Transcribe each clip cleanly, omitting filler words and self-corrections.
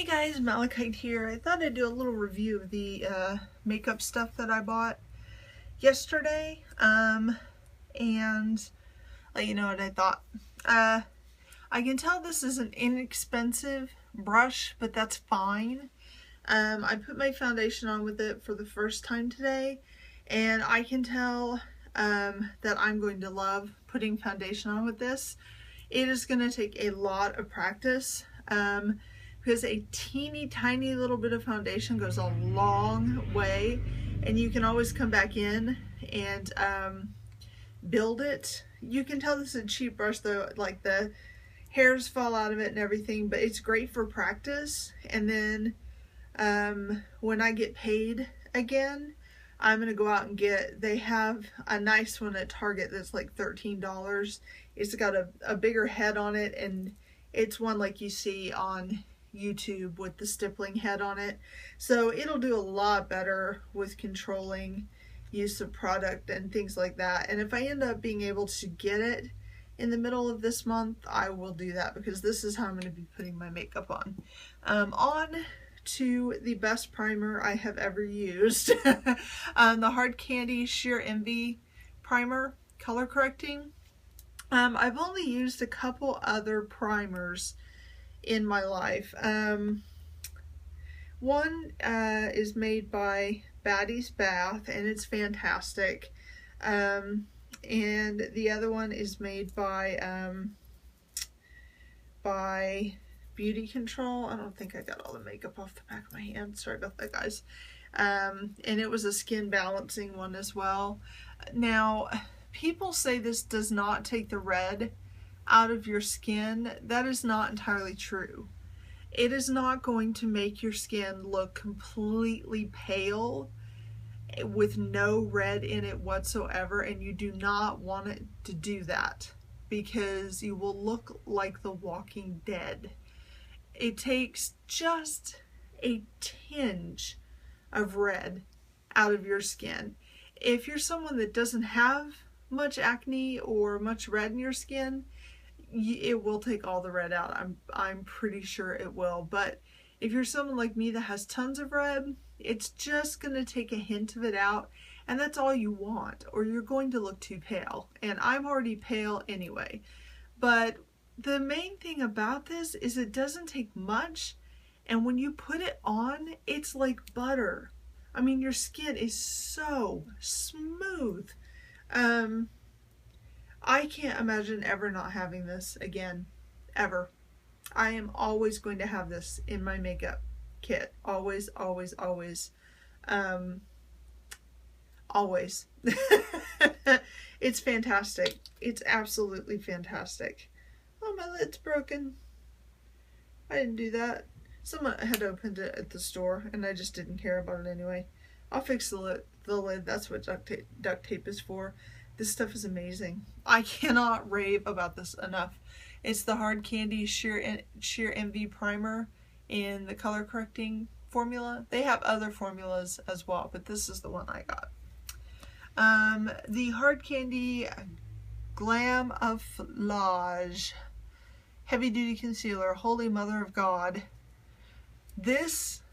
Guys, Malachite here. I thought I'd do a little review of the makeup stuff that I bought yesterday and let you know what I thought. I can tell this is an inexpensive brush, but that's fine. I put my foundation on with it for the first time today, and I can tell that I'm going to love putting foundation on with this. It is going to take a lot of practice because a teeny tiny little bit of foundation goes a long way, and you can always come back in and build it. You can tell this is a cheap brush though, like the hairs fall out of it and everything, but it's great for practice. And then when I get paid again, I'm gonna go out and they have a nice one at Target that's like $13. It's got a bigger head on it, and it's one like you see on YouTube with the stippling head on it. So it'll do a lot better with controlling use of product and things like that. And if I end up being able to get it in the middle of this month, I will do that, because this is how I'm going to be putting my makeup on. On to the best primer I have ever used. The Hard Candy Sheer Envy Primer, color correcting. I've only used a couple other primers in my life. One is made by Baddie's Bath, and it's fantastic. And the other one is made by Beauty Control. I don't think I got all the makeup off the back of my hand. Sorry about that, guys. And it was a skin balancing one as well. Now, people say this does not take the red out of your skin. That is not entirely true. It is not going to make your skin look completely pale with no red in it whatsoever, and you do not want it to do that, because you will look like The Walking Dead. It takes just a tinge of red out of your skin. If you're someone that doesn't have much acne or much red in your skin, it will take all the red out. I'm pretty sure it will. But if you're someone like me that has tons of red, it's just going to take a hint of it out, and that's all you want, or you're going to look too pale. And I'm already pale anyway. But the main thing about this is it doesn't take much, and when you put it on, it's like butter. I mean, your skin is so smooth. I can't imagine ever not having this again, ever. I am always going to have this in my makeup kit. Always, always, always. Always. It's fantastic. It's absolutely fantastic. Oh, my lid's broken. I didn't do that. Someone had opened it at the store, and I just didn't care about it anyway. I'll fix the lid. That's what duct tape is for. This stuff is amazing. I cannot rave about this enough. It's the Hard Candy Sheer Envy Primer in the color correcting formula. They have other formulas as well, but this is the one I got. The Hard Candy Glamouflage Heavy Duty Concealer, Holy Mother of God. This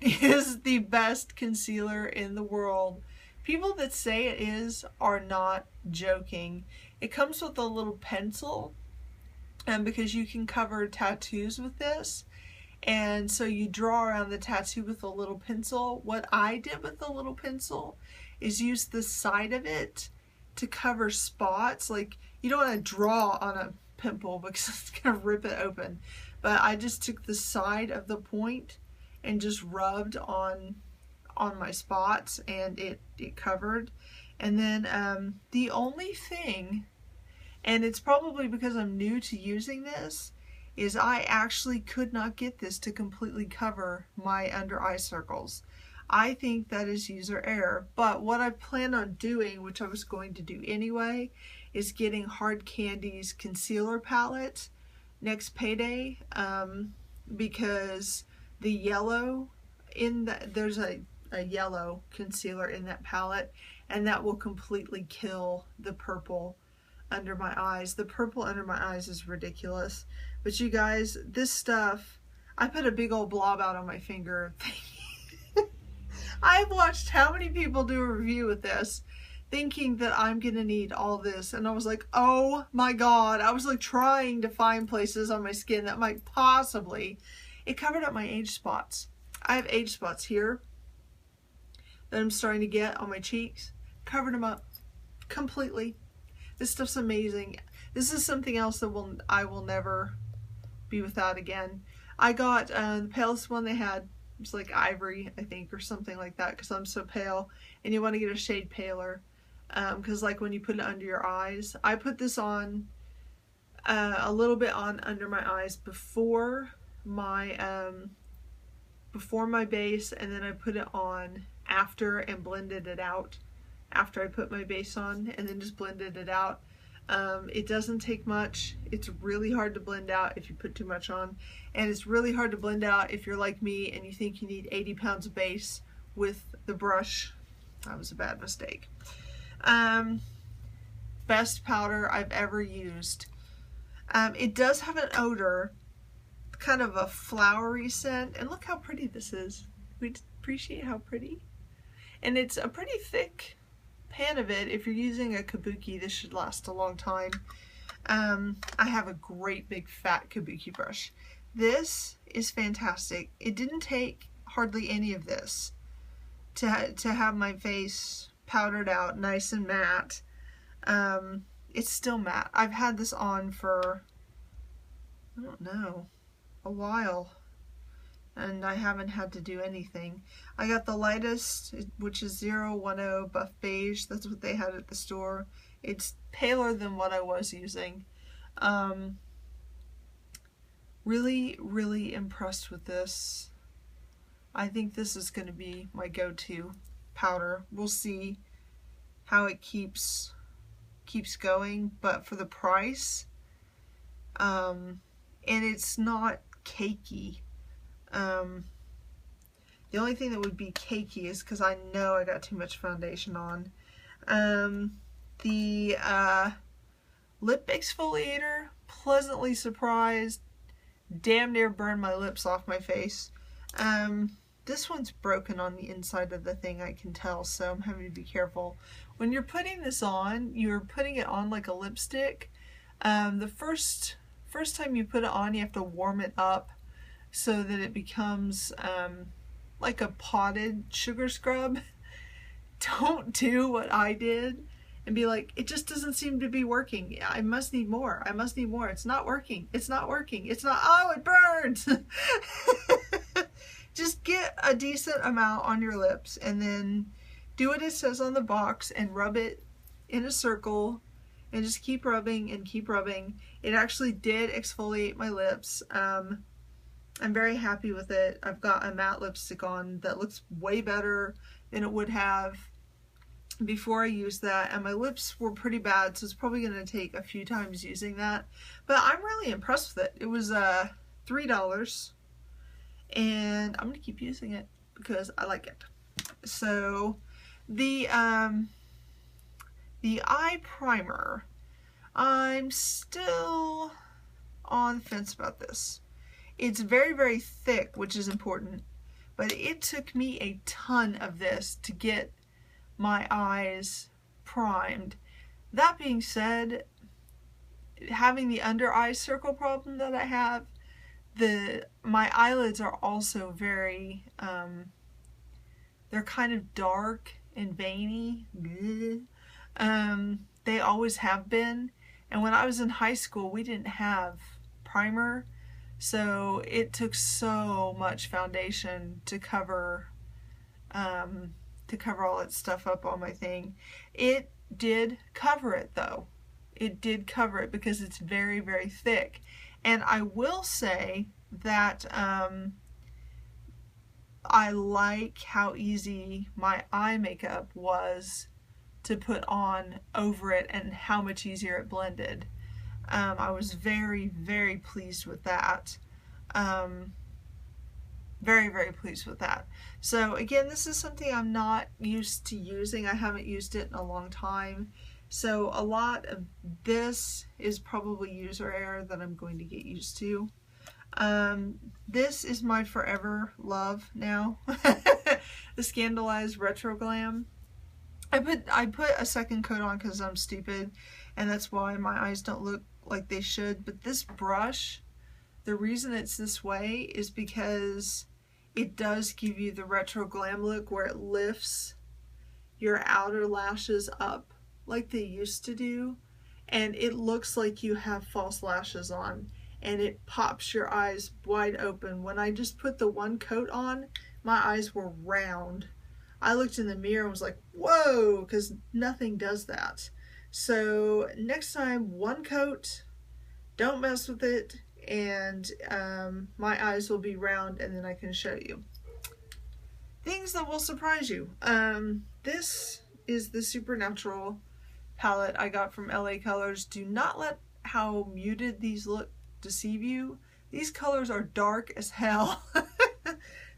is the best concealer in the world. People that say it is are not joking. It comes with a little pencil, and because you can cover tattoos with this, and so you draw around the tattoo with a little pencil. What I did with the little pencil is use the side of it to cover spots. Like, you don't want to draw on a pimple because it's gonna rip it open, but I just took the side of the point and just rubbed on my spots, and it covered. And then the only thing, and it's probably because I'm new to using this, is I actually could not get this to completely cover my under eye circles. I think that is user error, but what I plan on doing, which I was going to do anyway, is getting Hard Candy's concealer palette next payday, because the yellow there's a yellow concealer in that palette, and that will completely kill the purple under my eyes. The purple under my eyes is ridiculous. But you guys, this stuff, I put a big old blob out on my finger. I've watched how many people do a review with this thinking that I'm gonna need all this, and I was like, oh my god. I was like trying to find places on my skin that might possibly. It covered up my age spots. I have age spots here that I'm starting to get on my cheeks. Covered them up completely. This stuff's amazing. This is something else that I will never be without again. I got the palest one they had. It was like ivory, I think, or something like that, because I'm so pale, and you want to get a shade paler, because like when you put it under your eyes. I put this on a little bit on under my eyes before my base, and then I put it on after and blended it out after I put my base on, and then just blended it out. It doesn't take much. It's really hard to blend out if you put too much on, and it's really hard to blend out if you're like me and you think you need 80 pounds of base with the brush. That was a bad mistake. Best powder I've ever used. It does have an odor, kind of a flowery scent, and look how pretty this is. We appreciate how pretty. And it's a pretty thick pan of it. If you're using a kabuki, this should last a long time. I have a great big fat kabuki brush. This is fantastic. It didn't take hardly any of this to have my face powdered out nice and matte. It's still matte. I've had this on for, I don't know, a while, and I haven't had to do anything. I got the lightest, which is 010 Buff Beige. That's what they had at the store. It's paler than what I was using. Really, really impressed with this. I think this is going to be my go-to powder. We'll see how it keeps going, but for the price, and it's not cakey. The only thing that would be cakey is because I know I got too much foundation on. The lip exfoliator, pleasantly surprised. Damn near burned my lips off my face. This one's broken on the inside of the thing, I can tell, so I'm having to be careful. When you're putting this on, you're putting it on like a lipstick. The first time you put it on, you have to warm it up so that it becomes like a potted sugar scrub. Don't do what I did and be like, it just doesn't seem to be working. I must need more. I must need more. It's not working. It's not working. It's not, oh, it burns. Just get a decent amount on your lips and then do what it says on the box and rub it in a circle and just keep rubbing and keep rubbing. It actually did exfoliate my lips. I'm very happy with it. I've got a matte lipstick on that looks way better than it would have before I used that, and my lips were pretty bad, so it's probably going to take a few times using that. But I'm really impressed with it. It was $3, and I'm going to keep using it because I like it. So the eye primer, I'm still on the fence about this. It's very, very thick, which is important, but it took me a ton of this to get my eyes primed. That being said, having the under eye circle problem that I have, my eyelids are also very, they're kind of dark and veiny. They always have been, and when I was in high school, we didn't have primer. So it took so much foundation to cover all that stuff up on my thing. It did cover it though. It did cover it because it's very, very thick. And I will say that I like how easy my eye makeup was to put on over it and how much easier it blended. I was very, very pleased with that. Very, very pleased with that. So again, this is something I'm not used to using. I haven't used it in a long time. So a lot of this is probably user error that I'm going to get used to. This is my forever love now. The Scandalized Retro Glam. I put a second coat on because I'm stupid, and that's why my eyes don't look like they should. But this brush, the reason it's this way is because it does give you the retro glam look where it lifts your outer lashes up like they used to do, and it looks like you have false lashes on, and it pops your eyes wide open. When I just put the one coat on, my eyes were round. I looked in the mirror and was like, whoa, because nothing does that. So next time, one coat, don't mess with it, and my eyes will be round, and then I can show you things that will surprise you. This is the Supernatural palette I got from LA Colors. Do not let how muted these look deceive you. These colors are dark as hell.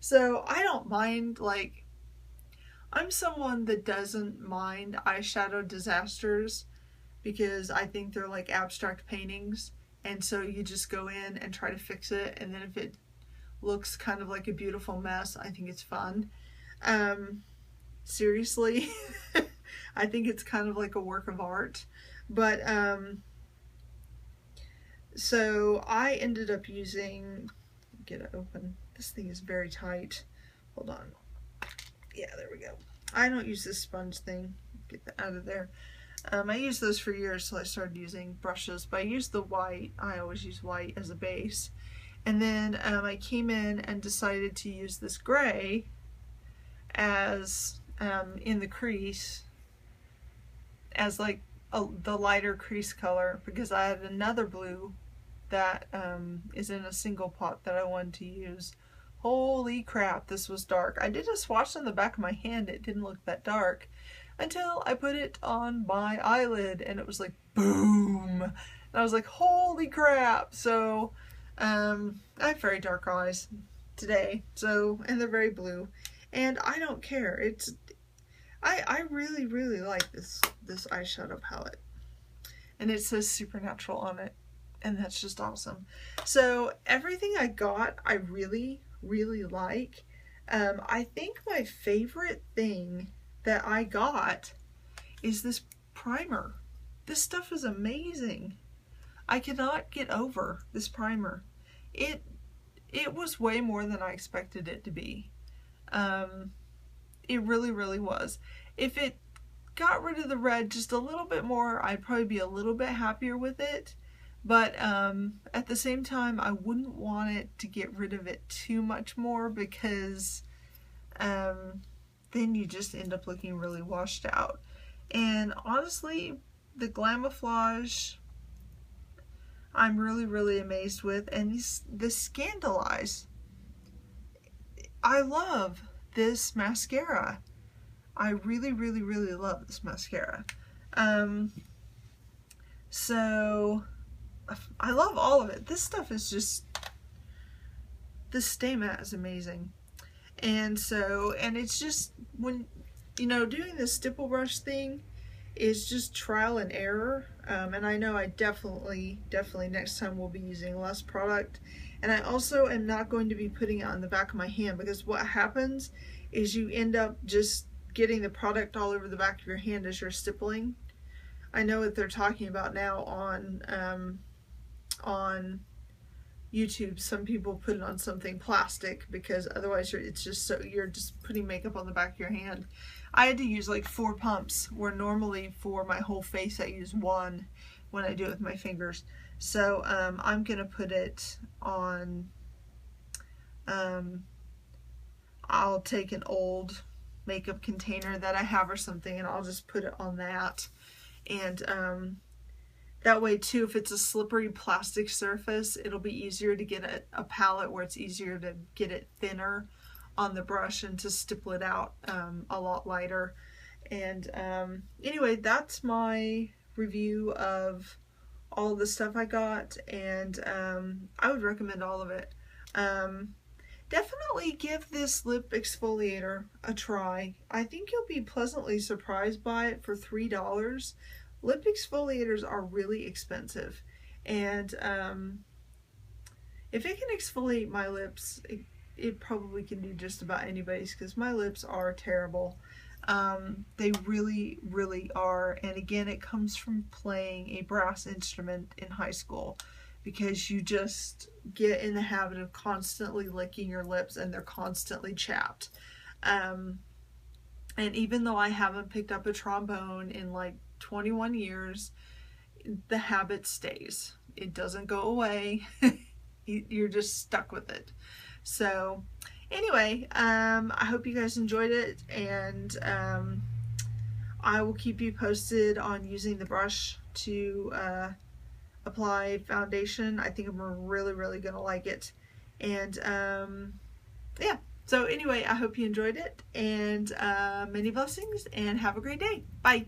So I don't mind, like, I'm someone that doesn't mind eyeshadow disasters because I think they're like abstract paintings, and so you just go in and try to fix it, and then if it looks kind of like a beautiful mess, I think it's fun. Seriously, I think it's kind of like a work of art. But so I ended up using, get it open, this thing is very tight, hold on, yeah, there we go. I don't use this sponge thing, get that out of there. I used those for years, so I started using brushes, but I used the white. I always use white as a base. And then I came in and decided to use this gray as in the crease, as like the lighter crease color, because I had another blue that is in a single pot that I wanted to use. Holy crap, this was dark. I did a swatch on the back of my hand. It didn't look that dark until I put it on my eyelid, and it was like boom, and I was like, holy crap. So I have very dark eyes today, so, and they're very blue, and I don't care. It's I really like this eyeshadow palette, and it says Supernatural on it, and that's just awesome. So everything I got I really like. I think my favorite thing that I got is this primer. This stuff is amazing. I cannot get over this primer. It was way more than I expected it to be. It really was. If it got rid of the red just a little bit more, I'd probably be a little bit happier with it. But at the same time, I wouldn't want it to get rid of it too much more, because then you just end up looking really washed out. And honestly, the Glamouflage I'm really amazed with, and the Scandalized. I love this mascara. I really love this mascara. So I love all of it. This stuff is just, this Stay Matte is amazing. And so, and it's just, when, you know, doing this stipple brush thing is just trial and error. And I know I definitely next time will be using less product. And I also am not going to be putting it on the back of my hand, because what happens is you end up just getting the product all over the back of your hand as you're stippling. I know what they're talking about now on YouTube. Some people put it on something plastic, because otherwise it's just so, you're just putting makeup on the back of your hand. I had to use like 4 pumps, where normally for my whole face I use 1 when I do it with my fingers. So I'm gonna put it on, I'll take an old makeup container that I have or something, and I'll just put it on that. And that way too, if it's a slippery plastic surface, it'll be easier to get a palette where it's easier to get it thinner on the brush and to stipple it out a lot lighter. And anyway, that's my review of all of the stuff I got, and I would recommend all of it. Definitely give this lip exfoliator a try. I think you'll be pleasantly surprised by it for $3. Lip exfoliators are really expensive, and if it can exfoliate my lips, it probably can do just about anybody's, because my lips are terrible. They really, really are. And again, it comes from playing a brass instrument in high school, because you just get in the habit of constantly licking your lips and they're constantly chapped. And even though I haven't picked up a trombone in like 21 years, the habit stays. It doesn't go away. You're just stuck with it. So anyway, I hope you guys enjoyed it, and I will keep you posted on using the brush to apply foundation. I think I'm really, really gonna like it. And yeah, so anyway, I hope you enjoyed it, and many blessings, and have a great day. Bye.